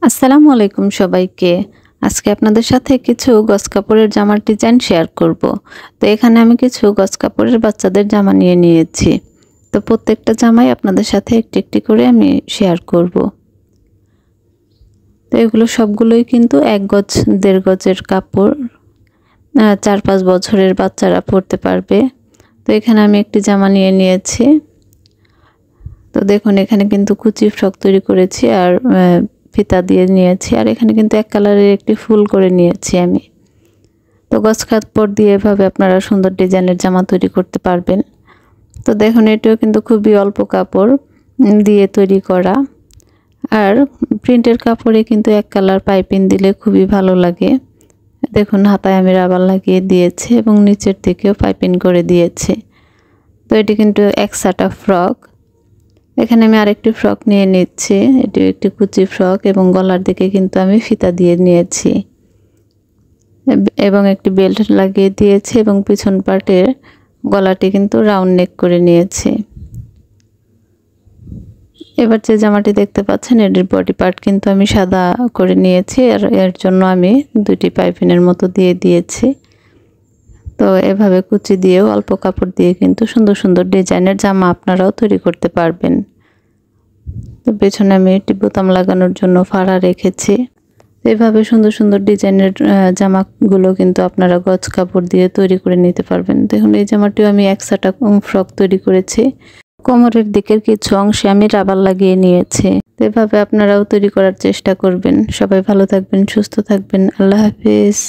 আসসালামু আলাইকুম সবাইকে। আজকে আপনাদের সাথে কিছু গজ কাপড়ের জামার ডিজাইন শেয়ার করব। তো এখানে আমি কিছু গজ কাপড়ের বাচ্চাদের জামা নিয়ে নিয়েছি। তো প্রত্যেকটা জামাই আপনাদের সাথে একটি একটি করে আমি শেয়ার করব। তো এগুলো সবগুলোই কিন্তু 1 গজ 1.5 গজের কাপড়। 4-5 বছরের বাচ্চারা পরতে পারবে। তো এখানে আমি একটি জামা নিয়ে নিয়েছি। তো দেখুন এখানে কিন্তু কুচি ফ্রক তৈরি করেছি আর ফিতা দিয়ে নিয়েছি, আর এখানে কিন্তু এক কালারের একটি ফুল করে নিয়েছি আমি। তো গজ কাপড় দিয়ে এভাবে আপনারা সুন্দর ডিজাইনের জামা তৈরি করতে পারবেন। তো দেখুন এটাও কিন্তু খুবই অল্প কাপড় দিয়ে তৈরি করা, আর প্রিন্টের কাপড়ে কিন্তু এক কালার পাইপিং দিলে খুবই ভালো লাগে। দেখুন হাতায় আমি রাবার লাগিয়ে দিয়েছি এবং নিচের দিকেও পাইপিং করে দিয়েছি। তো এটি কিন্তু একসাটা ফ্রক। এখানে আমি আরেকটি ফ্রক নিয়ে নিচ্ছি। এটি একটি কুচি ফ্রক এবং গলার দিকে কিন্তু আমি ফিতা দিয়ে নিয়েছি এবং একটি বেল্ট লাগিয়ে দিয়েছি এবং পিছন পার্টের গলাটি কিন্তু রাউন্ড নেক করে নিয়েছি। এবার যে জামাটি দেখতে পাচ্ছেন এর বডি পার্ট কিন্তু আমি সাদা করে নিয়েছি, আর এর জন্য আমি দুটি পাইপিনের মতো দিয়ে দিয়েছি। তো এভাবে কুচি দিয়েও অল্প কাপড় দিয়ে কিন্তু সুন্দর সুন্দর ডিজাইনের জামা আপনারাও তৈরি করতে পারবেন। তো পেছনে আমি একটি বোতাম লাগানোর জন্য ফাড়া রেখেছি। এভাবে সুন্দর সুন্দর ডিজাইনের জামাগুলো কিন্তু আপনারা গজ কাপড় দিয়ে তৈরি করে নিতে পারবেন। দেখুন এই জামাটিও আমি একসাটা ফ্রক তৈরি করেছি। কোমরের দিকের কিছু অংশে আমি রাবার লাগিয়ে নিয়েছি। এভাবে আপনারাও তৈরি করার চেষ্টা করবেন। সবাই ভালো থাকবেন, সুস্থ থাকবেন। আল্লাহ হাফেজ।